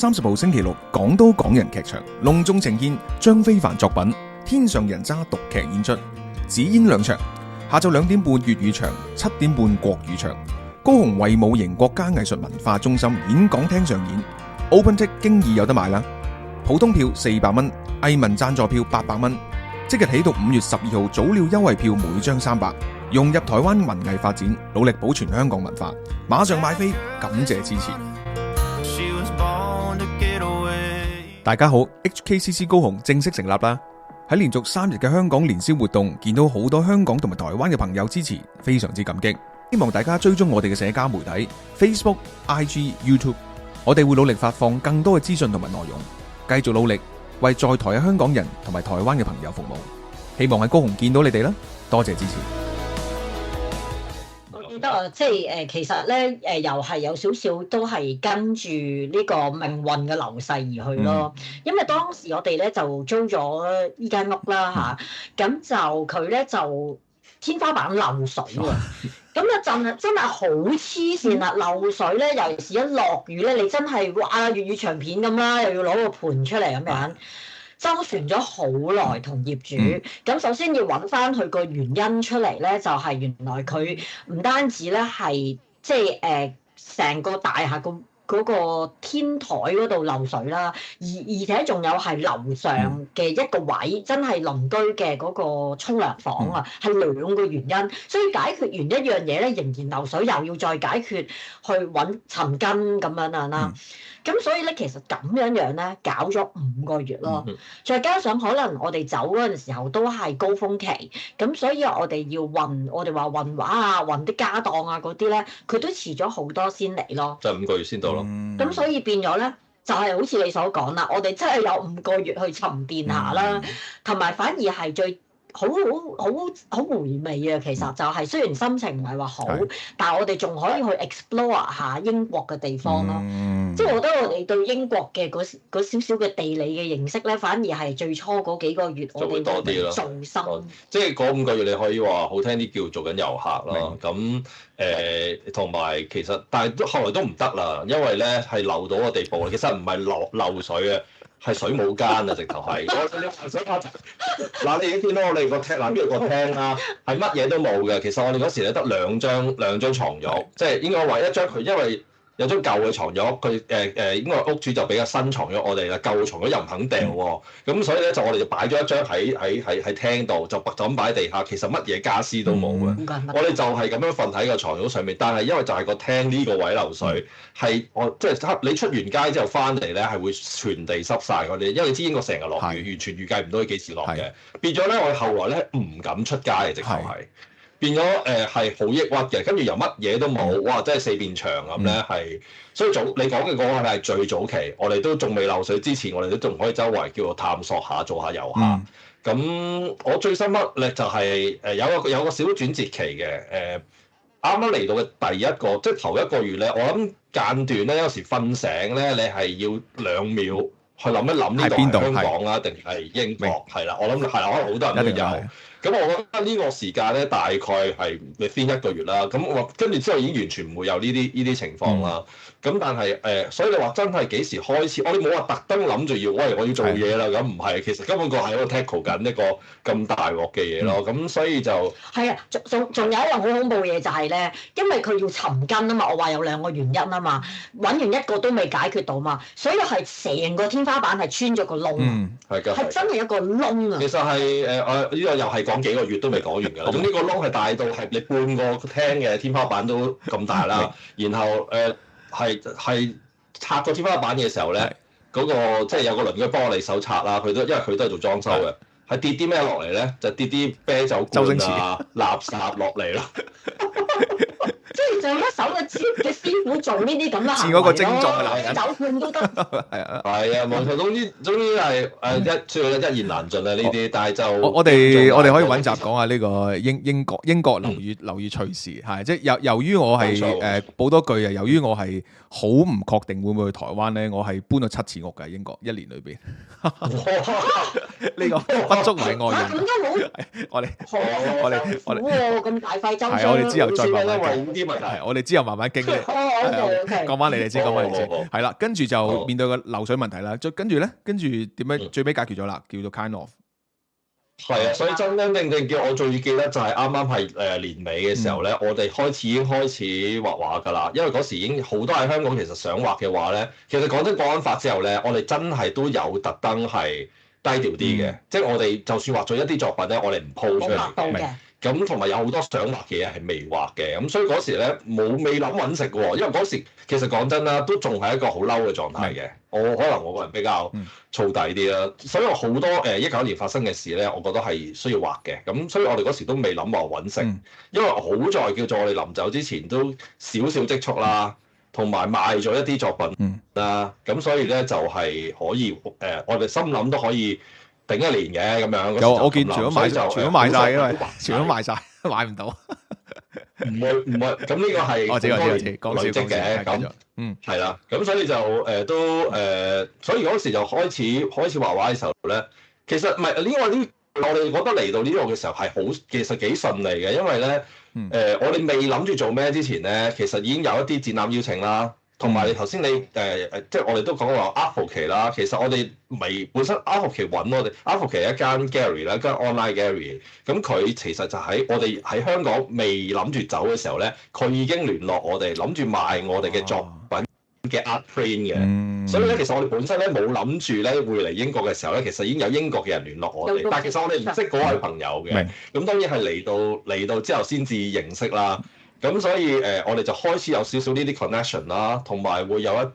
30號星期六，港都港人劇場隆重呈現張非凡作品《天上人渣》獨劇演出，只演2場，下晝2點半粵語場，7點半國語場。高雄衛武營國家藝術文化中心演講廳上演 ，Open Ticket 經已有得買啦。普通票400蚊，藝文贊助票800蚊。即日起到5月12號早鳥優惠票每張300，融入台灣文藝發展，努力保存香港文化。馬上買飛，感謝支持。大家好 ，HKCC 高雄正式成立啦！喺連續3日嘅香港年宵活動，見到好多香港同埋台灣嘅朋友支持，非常之感激。希望大家追蹤我哋嘅社交媒體 Facebook、IG、YouTube， 我哋會努力發放更多嘅資訊同埋內容，繼續努力為在台嘅香港人同埋台灣嘅朋友服務。希望喺高雄見到你哋啦，多謝支持。得啊，即係其實咧又係有少少都係跟住呢個命運嘅流逝而去咯。因為當時我哋咧就租咗依間屋啦嚇，咁就佢咧就天花板漏水啊，咁啊真係好黐線啊！漏水咧，尤其是一落雨咧，你真係哇粵語長片咁啦，又要攞個盤出嚟咁樣。周旋咗好耐同業主，咁首先要揾翻佢個原因出嚟咧，就係原來佢唔單止咧係即係成個大廈嗰個天台嗰度漏水啦，而且仲有係樓上嘅一個位，真係鄰居嘅嗰個沖涼房啊，係2個原因，所以解決完一樣嘢咧，仍然漏水，又要再解決去揾尋根咁樣啦。咁所以咧，其實咁樣咧，搞咗5個月咯。再加上可能我哋走嗰陣時候都係高峰期，咁所以我哋要運，我哋話運畫啊、運啲家當啊嗰啲咧，佢都遲咗好多先嚟咯。就5個月先到咯。咁所以變咗咧，就係好似你所講啦，我哋真係有5個月去沉澱下啦，同埋反而係最好回味啊！其實就係雖然心情唔係話好，但係我哋仲可以去 explore 下英國嘅地方咯。即係我覺得我哋對英國嘅嗰少少嘅地理嘅認識咧，反而係最初嗰幾個月我哋多啲咯，做深。即係嗰5個月你可以話好聽啲叫做緊遊客啦。咁同埋其實但係後來都唔得啦，因為咧係漏到個地步，其實唔係漏水啊。係水冇間啊！直頭係，我想話嗱，你已經見到我哋個廳，嗱邊個廳啦，係乜嘢都冇嘅。其實我哋嗰時咧得兩張牀褥，即係應該話一張佢，因為有張舊嘅床褥，佢應該屋主就俾個新床褥我哋啦，舊床褥又唔肯掉喎，咁所以咧就我哋就擺咗一張喺廳度，就咁擺喺地下，其實乜嘢家私都冇嘅。我哋就係咁樣瞓喺個床褥上面，但係因為就係個廳呢個位漏水，係即係你出完街之後翻嚟咧係會全地濕晒我哋，因為你知英國成日落雨，完全預計唔到佢幾時落嘅，變咗咧我哋後來咧唔敢出街嘅直頭係。變咗係好抑鬱嘅，跟住又乜嘢都冇，哇！真係4面牆咁咧，係所以你講嘅嗰個係最早期，我哋都仲未漏水之前，我哋都仲可以周圍叫做探索下，做下遊客。咁我最深刻咧就係有個小轉折期嘅，啱啱嚟到嘅第一個，即係頭1個月咧，我諗間斷咧有時瞓醒咧，你係要2秒去諗一諗呢度係香港啊定係英國係啦，我諗係啦，可能好多人都有。咁我覺得呢個時間咧，大概係你先1個月啦。咁我跟住之後已經完全唔會有呢啲情況啦。咁但係所以你話真係幾時開始？我哋冇話特登諗住我要做嘢啦。咁唔係，其實根本個係喺度 tackle 緊一個咁大鑊嘅嘢咯。咁所以就係啊，仲有一樣好恐怖嘅嘢就係咧，因為佢要尋根啊嘛。我話有2個原因啊嘛，揾完1個都未解決到嘛，所以係成個天花板係穿咗個窿，係真係一個窿啊。其實係呢個又係。講幾個月都未講完㗎啦，咁呢個窿係大到係你半個廳嘅天花板都咁大啦，然後係拆個天花板嘅時候咧，嗰個即係有個鄰居幫我哋手拆啦，因為佢都係做裝修嘅，係跌啲咩落嚟咧？就跌啲啤酒罐啊、垃圾落嚟咯。即係做一手嘅師傅做呢啲咁嘅行為咯，似嗰個精壯嘅男人，酒罐都得。係啊，冇錯。總之係一言難盡啊呢啲，但係就我哋可以揾集講下呢個英國樓宇趣事，係即係由於我係補多句啊，由於我係好唔確定會唔會去台灣咧，我係搬咗7次屋㗎英國1年裏邊。呢個不足為外人。咁都好，我哋咁大費周章。係我哋之後再慢慢講啲咪係我哋之後慢慢傾嘅。OK，講翻你哋先，講翻你先，好係啦，跟住就好面對個漏水問題啦，跟住咧，跟住點樣最尾解決咗啦，叫做 kind of。係啊，所以真真正正叫我最記得就係啱啱係年尾嘅時候咧，我哋已經開始畫畫㗎啦。因為嗰時已經好多喺香港其實想畫嘅話咧，其實講真國安法之後咧，我哋真係都有特登係低調啲嘅，即係我哋就算畫咗一啲作品咧，我哋唔 po 出嚟嘅。咁同埋有好多想畫嘅嘢係未畫嘅，咁所以嗰時咧未諗揾食喎，因為嗰時其實講真啦，都仲係一個好嬲嘅狀態嘅。可能我個人比較燥底啲啦，所以好多19年發生嘅事咧，我覺得係需要畫嘅。咁所以我哋嗰時都未諗話揾食，因為好在叫做我哋臨走之前都少少積蓄啦，同埋賣咗一啲作品啦，咁所以咧就係可以我哋心諗都可以頂一年嘅咁樣。有我見全部賣晒，因為全部賣晒，買唔到。唔會，咁呢個係我知，累積嘅，咁係啦，咁所以就所以嗰時就開始畫畫嘅時候咧，其實唔係我哋覺得嚟到呢度嘅時候係其實幾順利嘅，因為咧我哋未諗住做咩之前咧，其實已經有一啲展覽邀請啦。同埋你頭先即係我哋都講話 Art Factory 啦，其實我哋本身 Art Factory 揾我哋 Art Factory 係一間 gallery 啦，一間 online gallery，咁佢其實就喺我哋喺香港未諗住走嘅時候咧，佢已經聯絡我哋，諗住賣我哋嘅作品嘅 art print 嘅，所以咧其實我哋本身咧冇諗住咧會嚟英國嘅時候咧，其實已經有英國嘅人聯絡我哋，但係其實我哋唔識嗰位朋友嘅，咁當然係嚟到之後先至認識啦。咁所以我哋就開始有少少呢啲 connection 啦，同埋會有嗰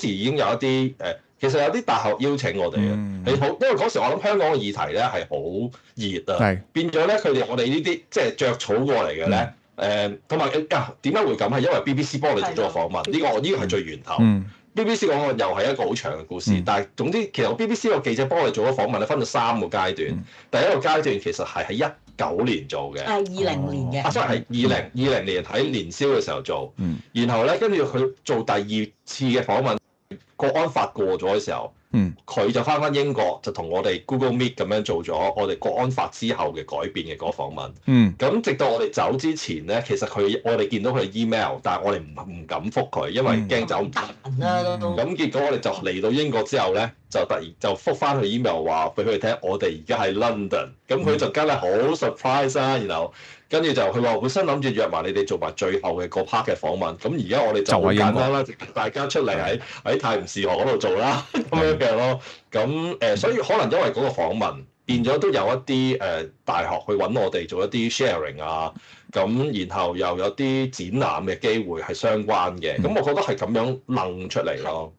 時已經有一啲其實有啲大學邀請我哋嘅，因為嗰時我諗香港嘅議題咧係好熱啊，變咗咧我哋呢啲即係著草過嚟嘅咧，同埋點解會咁係因為 BBC 幫我哋做咗個訪問，呢個係最源頭。BBC 講嘅又係一個好長嘅故事，但係總之其實 BBC 個記者幫我哋做咗訪問咧，分咗3個階段。第一個階段其實係喺19年做嘅，20年嘅，所以係20年喺年宵嘅時候做，然後咧跟住佢做第2次嘅訪問，國安法過咗嘅時候，佢就翻英國就同我哋 Google Meet 咁樣做咗我哋國安法之後嘅改變嘅嗰個訪問。咁直到我哋走之前咧，其實我哋見到佢 email，但係我哋唔敢覆佢，因為驚走唔得。咁結果我哋就嚟到英國之後咧，就突然就覆翻佢 email 話俾佢哋聽，我哋而家喺 London。咁佢就梗係好 surprise 啦，然後跟住就佢話本身諗住約埋你哋做埋最後嘅嗰 part 嘅訪問。咁而家我哋就好簡單啦，大家出嚟喺泰晤士河嗰度做啦，咁樣嘅咯。咁所以可能因為嗰個訪問變咗都有一啲大學去揾我哋做一啲 sharing 啊，咁然後又有啲展覽嘅機會係相關嘅。咁我覺得係咁樣掹出嚟咯。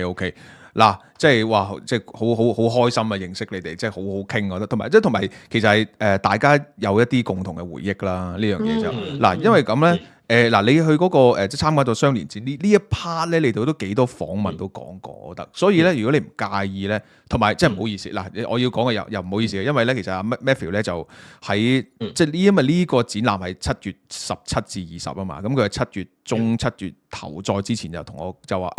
OK。嗱，即係話，即係好開心啊！認識你哋，即係好好傾，我覺得。同埋，其實係大家有一啲共同嘅回憶啦。呢樣嘢就嗱，因為咁咧。嗱，你去嗰個即係參加咗雙年展呢一 part 咧，你哋都幾多訪問都講過，我覺得。所以咧，如果你唔介意咧，同埋即係唔好意思嗱，我要講嘅又唔好意思嘅，因為咧其實阿 Matthew 咧就喺即係因為呢個展覽係7月17至20啊嘛，咁佢係7月中7月頭再之前就同我就話，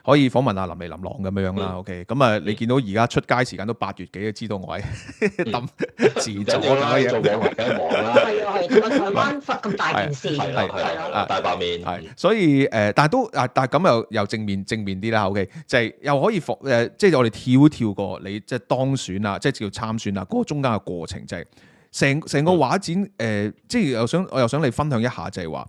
可以訪問下林薇林郎咁樣啦。OK，咁啊，你見到而家出街時間都8月幾，就知道我係抌自咗啦，做網台梗係忙啦。係台灣咁大件事。大白面所以但係咁又正面啲啦。OK，就係又可以即係我哋跳過你即係當選啊，即係叫參選啊，嗰個中間嘅過程就係成個畫展即係我又想你分享一下，就係話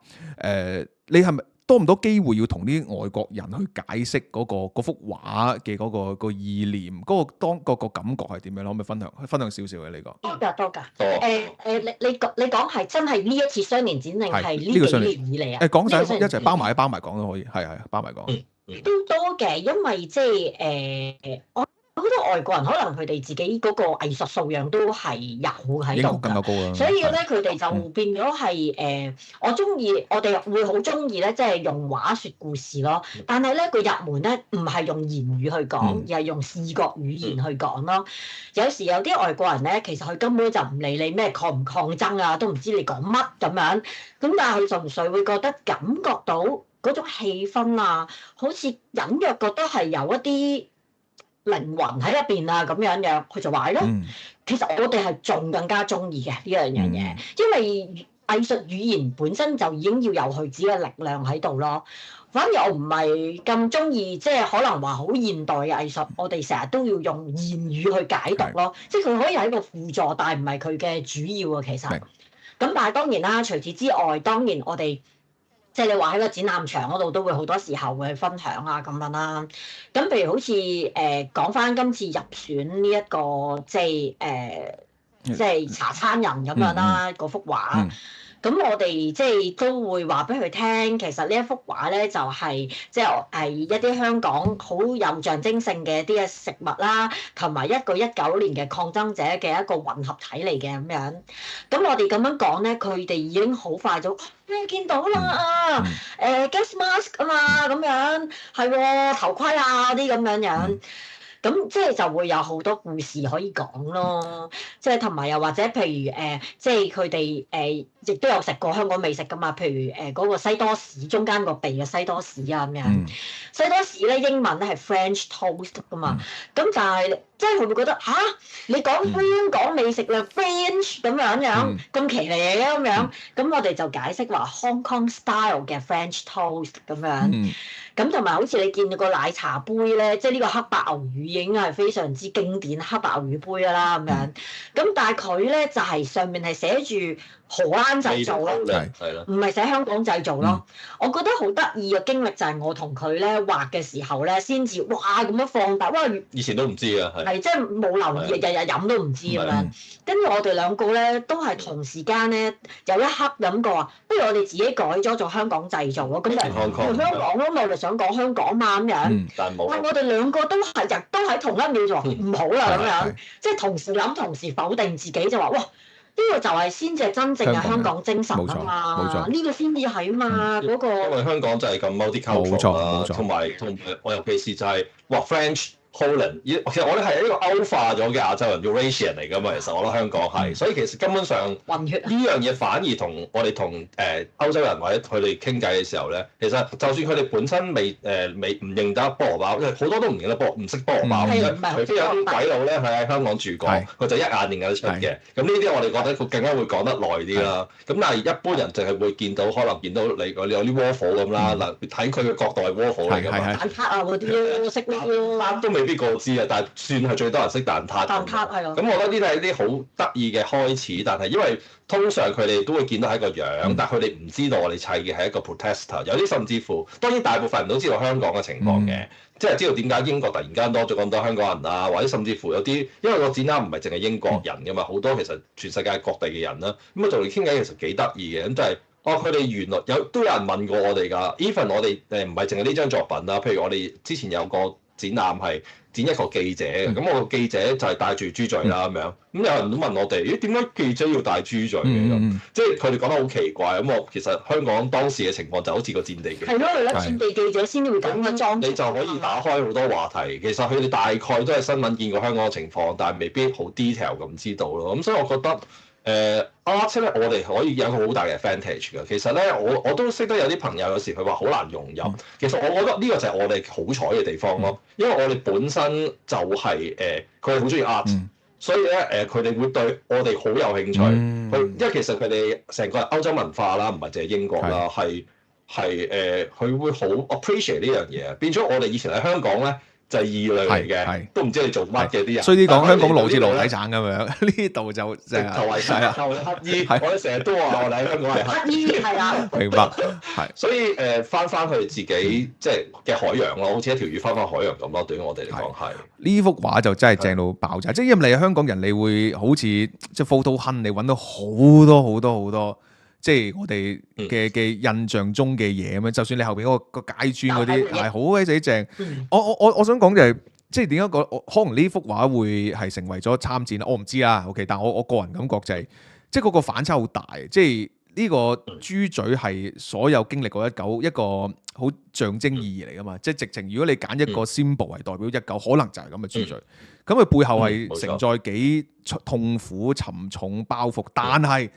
你係咪多唔多機會要同啲外國人去解釋嗰幅畫嘅嗰個意念，嗰個感覺係點樣？可唔可以分享少少嘅呢個？多㗎。你講係真係呢一次雙年展定係呢幾年以嚟啊？講晒一齊包埋講都可以，係包埋講。都多嘅，因為即係好多外國人可能佢哋自己嗰個藝術素養都係有喺度㗎，所以咧佢哋就變咗係我哋會好中意咧，即係用畫説故事咯。但係咧佢入門咧唔係用言語去講，而係用視覺語言去講咯。有時有啲外國人咧，其實佢根本就唔理你咩抗唔抗爭啊，都唔知你講乜咁樣。咁但係佢純粹會覺得感覺到嗰種氣氛啊，好似隱約覺得係有一啲靈魂喺入邊啊，咁樣，佢就話咧，其實我哋係仲更加中意嘅呢樣嘢，因為藝術語言本身就已經要有佢自己嘅力量喺度咯。反而我唔係咁中意，即係可能話好現代嘅藝術，我哋成日都要用言語去解讀咯。即係佢可以係一個輔助，但係唔係佢嘅主要啊。其實咁，但係當然啦，除此之外，當然我哋即係你話喺個展覽場嗰度都會好多時候會去分享啊咁樣啦。咁譬如好似講翻今次入選呢一個即係茶餐人咁樣啦，嗰幅畫。咁我哋即係都會話俾佢聽，其實呢一幅畫咧就係即係一啲香港好有象徵性嘅一啲嘅食物啦，同埋一個19年嘅抗爭者嘅一個混合體嚟嘅咁樣。咁我哋咁樣講咧，佢哋已經好快就見到啦gas mask 啊嘛，咁樣係喎，頭盔啊啲咁樣。咁即係就會有好多故事可以講咯，即係同埋又或者譬如即係佢哋亦都有食過香港美食噶嘛，譬如嗰個西多士中間個鼻嘅西多士啊咁樣。西多士咧英文咧係 French toast 噶嘛，咁但係即係佢會覺得你講香港美食啦 French 咁樣咁奇嚟嘅咁樣，咁我哋就解釋話 Hong Kong style 嘅 French toast 咁樣。咁同埋好似你見到個奶茶杯咧，即係呢個黑白牛乳已經係非常之經典黑白牛乳杯㗎啦咁樣。咁但係佢咧就係上面係寫住荷蘭製造咯，唔係寫香港製造咯。我覺得好得意嘅經歷就係我同佢咧畫嘅時候咧，先至哇咁樣放大，哇！以前都唔知啊，係即係冇留意，日日飲都唔知咁樣。跟住我哋兩個咧都係同時間咧有一刻諗過話，不如我哋自己改咗做香港製造咯。咁就香港咯，我哋想講香港嘛咁樣。但係我哋兩個都係都喺同一秒就話唔好啦咁樣，即係同時諗同時否定自己就話哇！呢個就係先至係真正嘅香港精神啊嘛，呢個先至係啊嘛，嗰個。因為香港就係咁 multicultural 啦，同埋我尤其是就係話 French、Holland，其實我哋係一個歐化咗嘅亞洲人 Eurasian 嚟㗎嘛，其實我覺得香港係，所以其實根本上混血呢樣嘢反而同我哋同歐洲人或者佢哋傾偈嘅時候咧，其實就算佢哋本身未唔認得菠蘿包，因為好多都唔認得唔識菠蘿包嘅，除非有啲鬼佬咧佢喺香港住過，佢就一眼認得出嘅。咁呢啲我哋覺得佢更加會講得耐啲啦。咁但係一般人淨係會見到可能見到你有啲 waffle 咁啦，嗱睇佢嘅角度係 waffle 嚟㗎嘛，蛋撻啊嗰啲都識啦，都未必個知啊，但係算係最多人識蛋撻。蛋撻係啊。咁我覺得呢啲係啲好得意嘅開始，但係因為通常佢哋都會見到係一個樣，但係佢哋唔知道我哋砌嘅係一個 protester。有啲甚至乎，當然大部分人都知道香港嘅情況嘅，即係知道點解英國突然間多咗咁多香港人啊，或者甚至乎有啲，因為個展覽唔係淨係英國人㗎嘛，好多其實全世界各地嘅人啦。咁啊，同你傾偈其實幾得意嘅，咁就係佢哋原來都有人問過我哋㗎。Even 我哋唔係淨係呢張作品啦，譬如我哋之前有個展覽係展一個記者嘅，咁我個記者就係戴住豬嘴啦咁樣，咁有人都問我哋，咦點解記者要戴豬嘴嘅咁？即係佢哋講得好奇怪。咁我其實香港當時嘅情況就好似個戰地記者，係咯，你戰地記者先會咁嘅裝，你就可以打開好多話題。其實佢哋大概都係新聞見過香港嘅情況，但係未必好 detail 咁知道咯。咁所以我覺得art 咧，我哋可以有一個好大嘅 advantage 㗎。其實咧，我都識得有啲朋友有時佢話好難融入。其實我覺得呢個就係我哋好彩嘅地方咯，因為我哋本身就係佢哋好中意 art，所以咧佢哋會對我哋好有興趣。因為其實佢哋成個歐洲文化啦，唔係淨係英國啦，係佢會好 appreciate 呢樣嘢。變咗我哋以前喺香港咧，就係異類嚟嘅，都唔知你做乜嘅啲人。所以啲講香港路似爐底橙咁樣，呢度就即係係乞衣。我哋成日都話我哋喺香港係乞衣，係啊。明白，係。所以翻佢哋自己即係嘅海洋咯，好似一條魚翻海洋咁咯。對於我哋嚟講係。呢幅畫就真係正到爆炸，即係因為你係香港人，你會好似即係 photo hunt，你揾到好多。即係我哋嘅印象中嘅嘢咁樣，就算你後邊嗰個階磚嗰啲係好鬼死正。我想講就係，即係點解可能呢幅畫會係成為咗參展？我唔知啦。OK，但我個人感覺就係，即係嗰個反差好大。即係呢個豬嘴係所有經歷過一個好象徵意義嚟噶嘛。即係直情，如果你揀一個 symbol 係代表19，可能就係咁嘅豬嘴。咁佢背後係承載幾痛苦沉重包袱，但係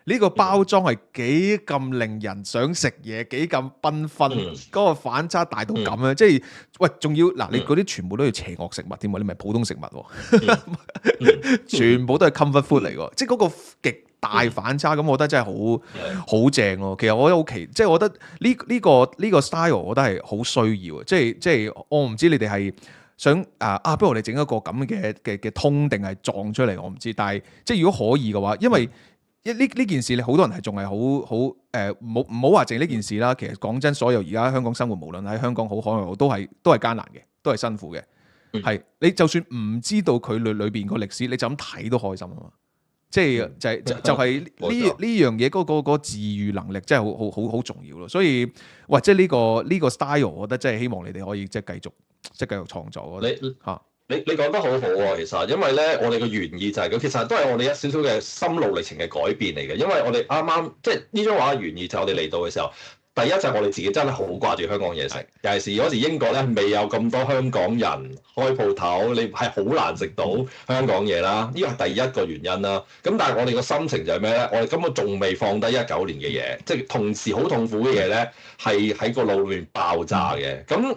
呢個包裝係幾咁令人想食嘢，幾咁繽紛，嗰個反差大到咁樣，即係喂，仲要嗱，你嗰啲全部都要邪惡食物添喎，你唔係普通食物喎，全部都係 comfort food 嚟喎，即係嗰個極大反差，咁我覺得真係好正咯。其實我覺得好奇，即係我覺得呢個 style，我覺得係好需要。即係我唔知你哋係想不如我哋整一個咁嘅通定係撞出嚟，我唔知。但係即係如果可以嘅話，因為呢件事，你好多人係仲係好唔好話淨呢件事啦。其實講真，所有而家香港生活，無論喺香港好海外好，都係艱難嘅，都係辛苦嘅。係你就算唔知道佢裏邊個歷史，你就咁睇都開心啊嘛！即係就係呢樣嘢嗰個治癒能力真係好重要咯。所以喂，即係呢個 style，我覺得真係希望你哋可以即係繼續創作。你講得好好喎，其實因為咧，我哋嘅原意就係咁，其實都係我哋一少少嘅心路歷程嘅改變嚟嘅。因為我哋啱啱即係呢張畫嘅原意就係我哋嚟到嘅時候。第一就係我哋自己真係好掛住香港嘢食，尤其是嗰時英國咧未有咁多香港人開鋪頭，你係好難食到香港嘢啦。呢個係第一個原因啦。咁但係我哋個心情就係咩咧？我哋根本仲未放低19年嘅嘢，即係同時好痛苦嘅嘢咧，係喺個腦裏面爆炸嘅。咁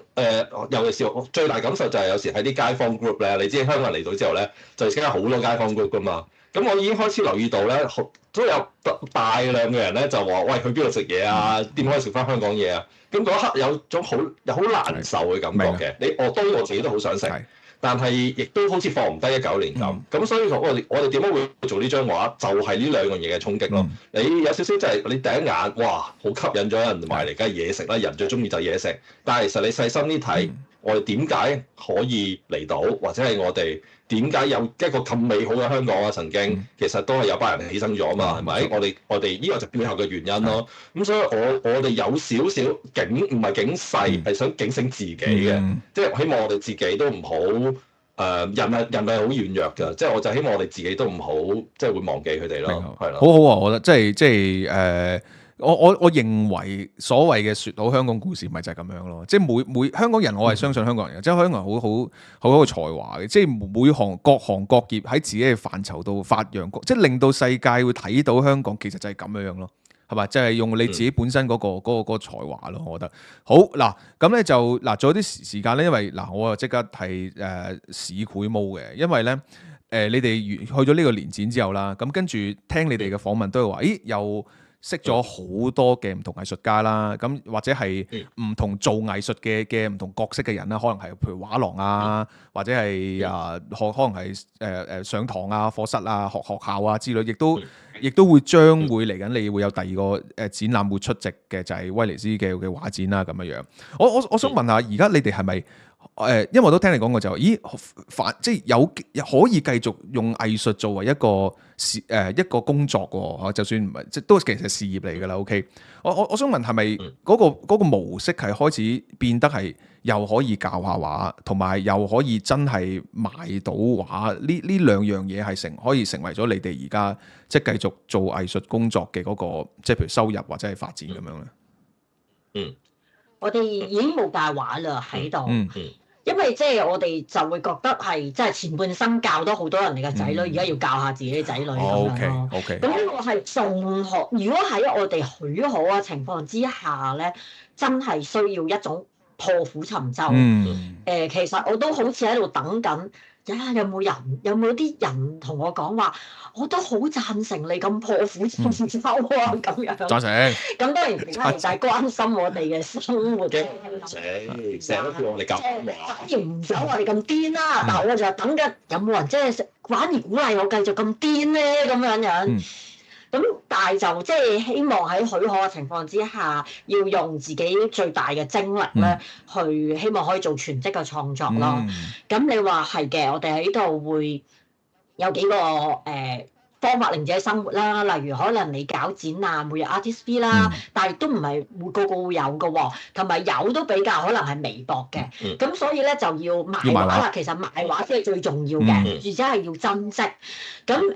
尤其是我最大感受就係有時喺啲街坊 group 咧，你知香港人嚟到之後咧，就而家好多街坊 group 噶嘛。咁我已經開始留意到咧，都有大量嘅人咧就話：喂，去邊度食嘢啊？點可以食翻香港嘢啊？咁嗰一刻有種好難受嘅感覺嘅。當然我自己都好想食，但係亦都好似放唔低19年咁。咁所以我哋點解會做呢張畫？就係呢兩樣嘢嘅衝擊咯。你有少少就係你第一眼，哇，好吸引咗人埋嚟，梗係嘢食啦。人最中意就係嘢食。但係其實你細心啲睇，我哋點解可以嚟到，或者係我哋點解有一個咁美好嘅香港啊？曾經其實都係有班人犧牲咗嘛，係咪？我哋呢個就背後嘅原因咯。咁所以我哋有少少唔係警世，係想警醒自己嘅，即係希望我哋自己都唔好人係好軟弱㗎，即係我就希望我哋自己都唔好即係會忘記佢哋咯，係咯。好好啊，我覺得即係我認為所謂嘅説好香港故事，咪就係咁樣咯。即係每香港人，我係相信香港人嘅，即係香港人好有才華嘅。即係各行各業喺自己嘅範疇度發揚，即係令到世界會睇到香港，其實就係咁樣咯，係嘛？即係用你自己本身嗰個才華咯。我覺得好嗱，咁咧就嗱，仲有啲時間咧，因為嗱，我就即刻係市儈毛嘅，因為咧你哋去咗呢個年展之後啦，咁跟住聽你哋嘅訪問都係話，咦又〜識咗好多嘅唔同藝術家啦，咁或者係唔同做藝術嘅唔同角色嘅人啦，可能係譬如畫廊啊，或者係可能係上堂啊、課室啊、學校啊之類，亦都會將會嚟緊，你會有第二個展覽會出席嘅，就係威尼斯嘅畫展啦咁樣樣。我想問下，而家你哋係咪？因為我都聽你講過就，即係可以繼續用藝術作為一個工作喎，就算唔係，即都其實係事業嚟㗎啦。OK，我想問係咪嗰個模式係開始變得係又可以教下畫，同埋又可以真係賣到畫？呢兩樣嘢係可以成為咗你哋而家即係繼續做藝術工作嘅嗰個，即係譬如收入或者係發展咁樣咧？我哋已經冇教畫啦喺度，因為即係我哋就會覺得係即係前半生教多好多人哋嘅仔女，而家要教下自己嘅仔女咁樣咯。咁呢個係仲學，如果喺我哋許可嘅情況之下咧，真係需要一種破釜沉舟。其實我都好似喺度等緊。有冇啲人同我講話，我都好贊成你咁破釜沉舟啊咁樣。贊成。咁當然其他人就係關心我哋嘅生活嘅。成日都叫我哋咁話。反而唔想我哋咁癲啦，但係我就等緊有冇人即係反而鼓勵我繼續咁癲咧咁樣。咁但係就即係希望喺許可嘅情況之下，要用自己最大嘅精力咧，去希望可以做全職嘅創作咯。咁你話係嘅，我哋喺度會有幾個方法令自己生活啦，例如可能你搞展啊，每日 artist fee 啦，但係都唔係個個會有嘅喎，同埋有都比較可能係微薄嘅，咁所以咧就要賣畫啦。其實賣畫先係最重要嘅，而且係要增值。咁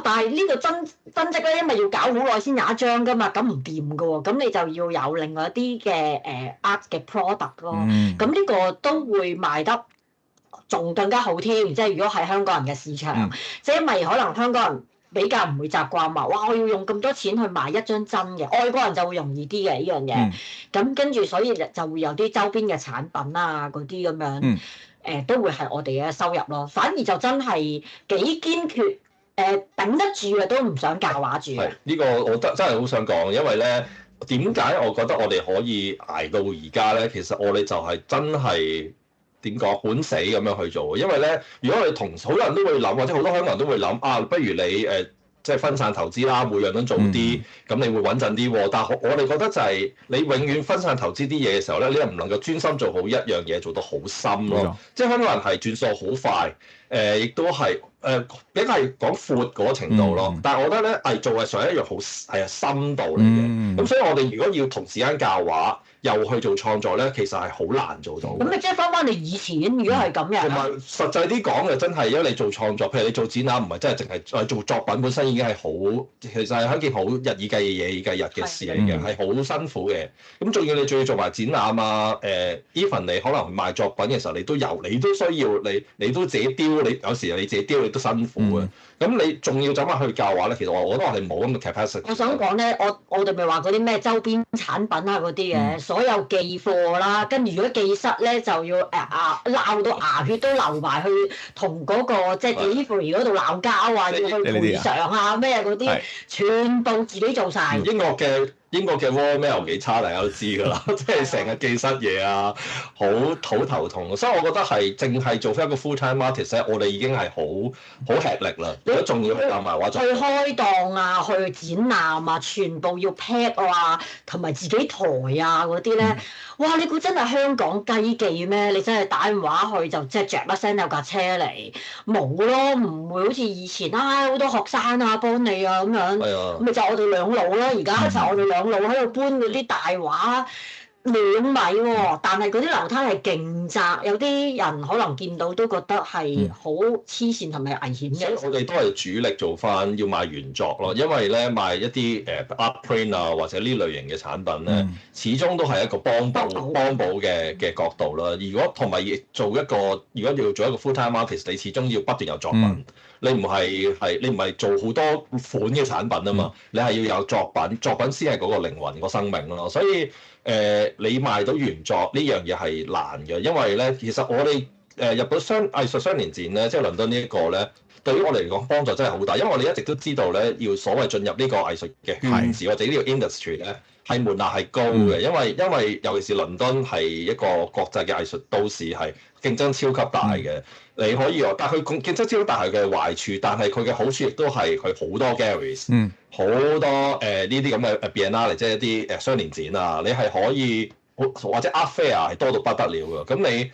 但係呢個增值咧，因為要搞好耐先有一張噶嘛，咁唔掂嘅喎，咁你就要有另外一啲嘅art 嘅 product 咯。咁呢個都會賣得仲更加好添，即係如果係香港人嘅市場，即係因為可能香港人比較唔會習慣話，哇！我要用咁多錢去買一張真嘅，外國人就會容易啲嘅呢樣嘢。咁跟住所以就會有啲周邊嘅產品啊，嗰啲咁樣，都會係我哋嘅收入咯。反而就真係幾堅決頂得住嘅都唔想教畫住嘅。呢個我真係好想講，因為咧點解我覺得我哋可以捱到而家咧？其實我哋就係真係點講本死咁樣去做。因為咧，如果我哋同好多人都會諗，或者好多香港人都會諗啊，不如你即係分散投資啦，每樣都做啲，咁你會穩陣啲喎。但係我哋覺得就係你永遠分散投資啲嘢嘅時候咧，你又唔能夠專心做好一樣嘢，做到好深咯。即係香港人係轉數好快，亦都係比較係講闊嗰個程度咯。但係我覺得咧，藝做係上一樣好深度嚟嘅。咁所以我哋如果要同時間教畫，又去做創作咧，其實係好難做到。咁你即係翻你以前，如果係咁樣，同埋實際啲講嘅真係，因為你做創作，譬如你做展覽，唔係真係淨係做作品本身已經係好，其實係一件好日以繼夜、以繼日嘅事嚟嘅，係好辛苦嘅。咁仲要你仲要做埋展覽啊，even 你可能賣作品嘅時候，你都需要你都自己雕，你有時你自己雕你都辛苦嘅。咁你仲要走埋去教畫咧，其實我覺得我哋冇咁嘅 capacity。我想講咧，我哋咪話嗰啲咩周邊產品啊嗰啲嘅，所有寄貨啦，跟住如果寄失咧就要鬧到牙血都流埋去同嗰個即係 delivery 嗰度鬧交啊，要去賠償啊咩嗰啲，全部自己做晒。英國嘅 Royal Mail 幾差，大家都知㗎啦，即係成日寄失嘢啊，好頭痛。所以我覺得係淨係做翻一個 full time artist 咧，我哋已經係好吃力啦。如果仲要去教埋畫作，去開檔啊，去展覽啊，全部要 pack 啊，同埋自己抬啊嗰啲咧，哇！你估真係香港雞記咩？你真係打電話去就即係著一聲有架車嚟，冇咯，唔會好似以前好多學生啊幫你啊咁樣，咪就我哋兩老咯。而家就我哋兩老喺度搬嗰啲大畫2米喎，但係嗰啲樓梯係勁窄，有啲人可能見到都覺得係好黐線同埋危險嘅。我哋都係主力做翻要賣原作咯，因為咧賣一啲art print 啊或者呢類型嘅產品咧，始終都係一個幫補嘅角度啦。如果同埋如果要做一個 full time artist，你始終要不斷有作品。你唔係做好多款嘅產品啊嘛，你係要有作品，作品先係嗰個靈魂、個生命咯。所以你賣到原作呢樣嘢係難嘅，因為咧其實我哋日本藝術雙年展咧，即係倫敦呢一個咧，對於我哋嚟講幫助真係好大，因為我哋一直都知道咧，要所謂進入呢個藝術嘅圈子或者呢個 industry 咧，係門檻係高嘅，因為尤其是倫敦係一個國際嘅藝術都市，係競爭超級大嘅。你可以但係佢競爭超級大係嘅壞處，但係佢嘅好處亦都係佢好多 galleries，好多呢啲咁嘅 biennale 即係一啲雙年展啊，你係可以或者 art fair 係多到不得了㗎。咁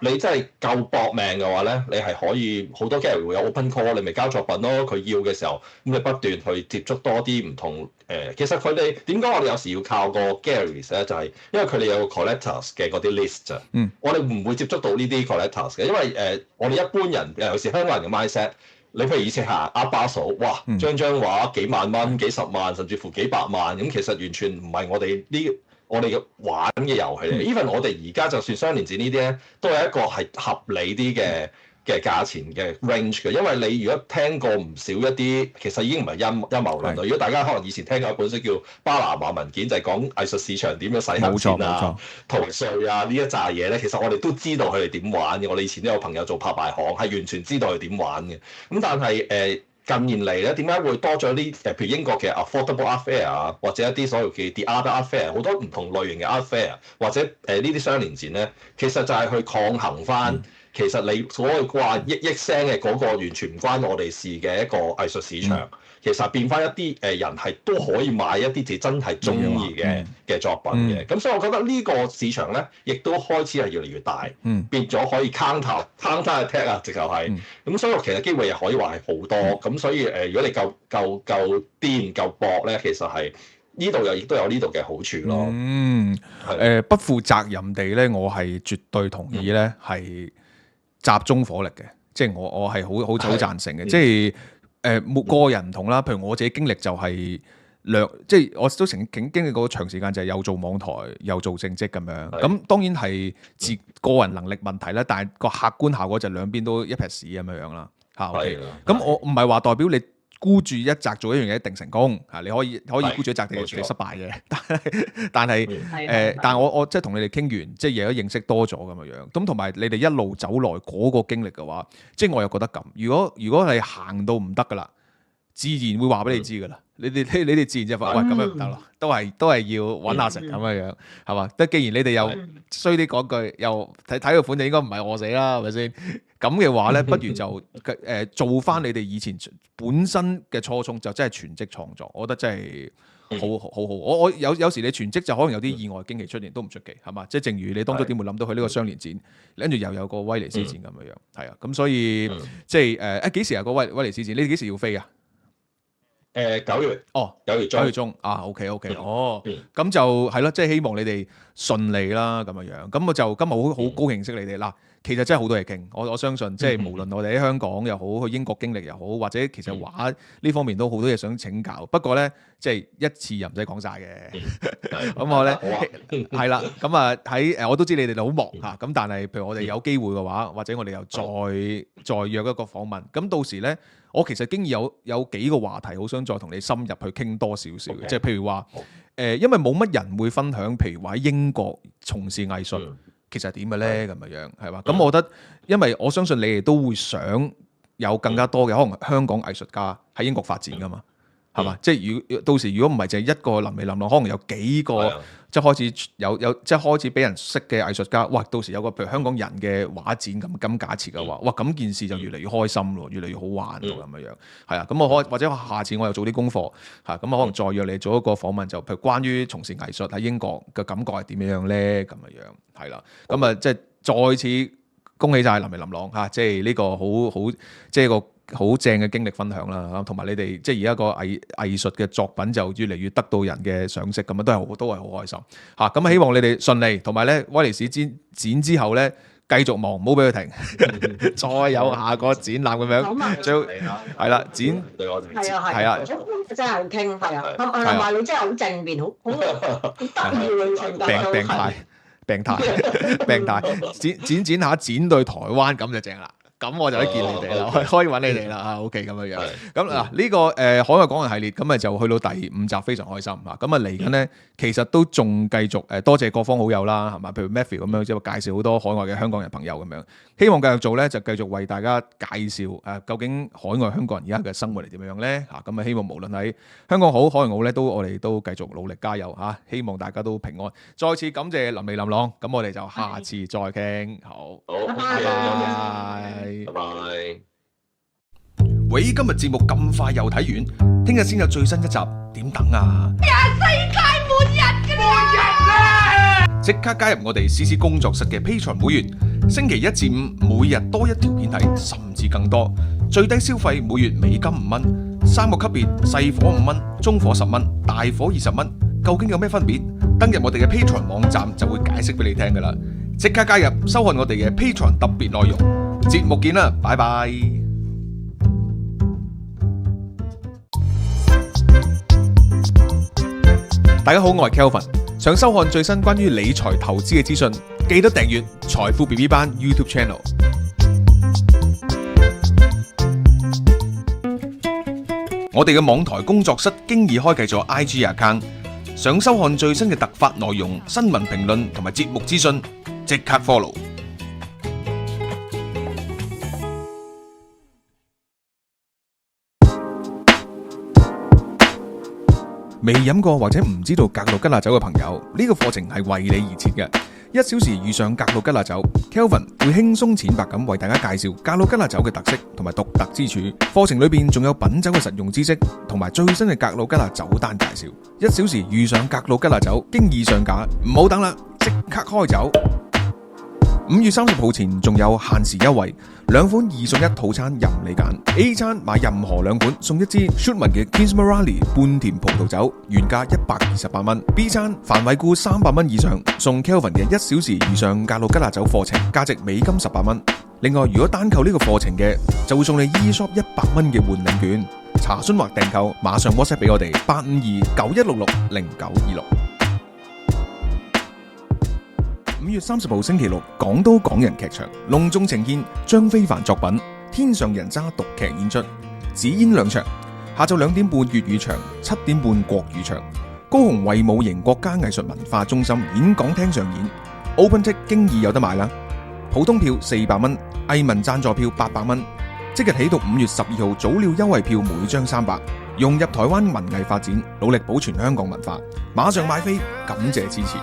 你真係夠搏命嘅話咧，你係可以好多 gallery 會有 open call，你咪交作品咯。佢要嘅時候，咁你不斷去接觸多啲唔同其實佢哋點解我哋有時要靠個 galleries 咧？就係因為佢哋有個 collectors 嘅嗰啲 list 咋。我哋唔會接觸到呢啲 collectors 嘅，因為我哋一般人尤其是香港人嘅 mindset，你譬如以前行 Art Basel，哇，張畫幾萬蚊、幾十萬，甚至乎幾百萬，咁其實完全唔係我哋嘅玩嘅遊戲嚟。even 我哋而家就算雙年展呢啲咧，都係一個係合理啲嘅價錢嘅 range 嘅。因為你如果聽過唔少一啲，其實已經唔係陰謀論啦。如果大家可能以前聽過一本書叫《巴拿馬文件》，就係講藝術市場點樣洗黑錢啊、逃稅啊呢一紮嘢咧，其實我哋都知道佢哋點玩嘅。我哋以前都有朋友做拍賣行，係完全知道佢點玩嘅。咁但係近年嚟咧，點解會多咗啲譬如英國嘅 Affordable Art Fair 啊，或者一啲所謂嘅 The Art Art Fair，好多唔同類型嘅 Art Fair，或者呢啲雙年展咧，其實就係去抗衡翻，其實你所謂話億聲嘅嗰個完全唔關我哋事嘅一個藝術市場，其實變翻一啲人係都可以買一啲自己真係中意嘅作品嘅。咁所以我覺得呢個市場咧，亦都開始係越嚟越大，變咗可以 counter attack 啊，直頭係。咁所以其實機會又可以話係好多。咁所以如果你夠癲夠搏咧，其實係呢度亦都有呢度嘅好處咯。不負責任地咧，我係絕對同意咧，係集中火力嘅，即係我係好贊成嘅，即係每個人唔同啦。譬如我自己經歷就係即係我都曾經經歷過長時間，就係又做網台又做正職咁樣。咁當然係自個人能力問題啦，但係個客觀效果就兩邊都一撇屎咁樣啦。OK，咁我唔係話代表你孤注一擲做一樣嘢一定成功嚇，你可以孤注一擲定係全失敗嘅。但係我即係同你哋傾完，即係亦都認識多咗咁樣。咁同埋你哋一路走來嗰個經歷嘅話，即係我又覺得咁。如果係行到唔得噶啦，自然會話俾你知噶啦。你哋自然就發，喂，咁樣唔得咯，都係要揾阿食咁樣係嘛？得既然你哋又衰啲講句，又睇個款就應該唔係餓死啦，係咪先？咁嘅話咧，不如就做翻你哋以前本身嘅初衷，就真係全職創作，我覺得真係好。我有時你全職就可能有啲意外驚喜出現都唔出奇，係嘛？即係正如你當初點會諗到去呢個雙年展，跟住又有個威尼斯展咁樣，係啊。咁所以即係幾時有個威尼斯展？你哋幾時要飛啊？9月9月中啊 ，OK， 咁就係咯，即係希望你哋順利啦，咁樣。咁我就今日好高興識你哋嗱。其實真係好多嘢傾，我相信即係無論我哋喺香港又好，去英國經歷又好，或者其實畫呢方面都好多嘢想請教。不過咧，即係一次又唔使講晒嘅。咁我咧係啦，咁啊喺我都知你哋好忙嚇，咁但係譬如我哋有機會嘅話，或者我哋又再約一個訪問。咁到時咧，我其實經已有幾個話題好想再同你深入去傾多少少嘅，即係譬如話因為冇乜人會分享，譬如話喺英國從事藝術。其實點嘅咧咁樣係嘛？咁我覺得，因為我相信你哋都會想有更加多嘅可能香港藝術家喺英國發展噶嘛，係嘛？即係到時如果唔係就係一個林美林咯，可能有幾個即係開始有即係開始俾人識嘅藝術家。哇！到時有個譬如香港人嘅畫展咁假設嘅話，哇！咁件事就越嚟越開心咯，越嚟越好玩咯咁樣係啊。咁我或者下次我又做啲功課嚇，咁可能再約你做一個訪問，就譬如關於從事藝術喺英國嘅感覺係點樣咧咁樣係啦。咁啊即係再次恭喜晒林朗嚇，即係呢個好即係個好正嘅經歷分享啦，同埋你哋即係而家個藝術嘅作品就越嚟越得到人嘅賞識，咁啊都係好開心嚇。咁希望你哋順利，同埋咧威尼斯展之後咧繼續忙，唔好俾佢停，再有下個展覽咁樣，最好係啦展對我哋係啊，真係好傾係啊，同埋你真係好正面，好得意嘅性格，病態展下展對台灣咁就正啦。咁我就可以見你哋啦，可以揾你哋啦，OK 咁樣。咁嗱呢個海外港人系列咁啊就去到第5集，非常開心嚇。咁啊嚟緊咧，其實都仲繼續多謝各方好友啦，係嘛？譬如 Matthew 咁樣即係介紹好多海外嘅香港人朋友咁樣。希望繼續做咧，就繼續為大家介紹究竟海外香港人而家嘅生活係點樣咧嚇。咁啊希望無論喺香港好，海外好咧，我哋都繼續努力加油嚇。希望大家都平安。再次感謝林朗，咁我哋就下次再傾。好，拜拜。拜拜。喂，今日節目咁快又睇完，聽日先有最新一集，點等啊？世界末日啦！即刻加入我哋CC工作室嘅 Patreon 會員，星期1至5每日多一條片睇，甚至更多。最低消費每月美金5蚊，3個級別，細火5蚊，中火10蚊，大火20蚊。究竟有咩分別？登入我哋嘅 Patreon 網站就會解釋俾你聽噶啦。即刻加入，收看我哋嘅 Patreon 特別內容。節目見啦，拜拜。大家好，我係 Kelvin。想收看最新關於理財投資嘅資訊，記得訂閱財富 BB 班 YouTube Channel。我哋嘅網台工作室經已開啟咗 IG account， 想收看最新嘅突發內容、新聞評論同埋節目資訊，即刻 follow。未飲過或者唔知道格魯吉亞酒嘅朋友，呢個課程係為你而設嘅。1小時遇上格魯吉亞酒 ，Kelvin 會輕鬆淺白咁為大家介紹格魯吉亞酒嘅特色同埋獨特之處。課程裏邊仲有品酒嘅實用知識同埋最新嘅格魯吉亞酒單介紹。1小時遇上格魯吉亞酒，經已上架，唔好等啦，即刻開酒！5月30號前仲有限時優惠，2款2送1套餐任你揀。A 餐買任何2款送1支 Shutman 嘅 Kingsmarali 半甜葡萄酒，原價128蚊。B 餐凡惠顧300蚊以上，送 Kelvin 嘅1小時遇上格魯吉亞酒課程，價值美金18蚊。另外，如果單購呢個課程嘅，就會送你 eShop 100蚊嘅換領券。查詢或訂購，馬上 WhatsApp 俾我哋85291660926。5月30號星期六，港都港人劇場隆重呈現張非凡作品《天上人渣》獨劇演出，只演2場，下晝2點半粵語場，7點半國語場，高雄衛武營國家藝術文化中心演講廳上演。Open Ticket 經已有得買啦，普通票400蚊，藝文贊助票800蚊，即日起到5月12號早鳥優惠票每張300，融入台灣文藝發展，努力保存香港文化。馬上買飛，感謝支持。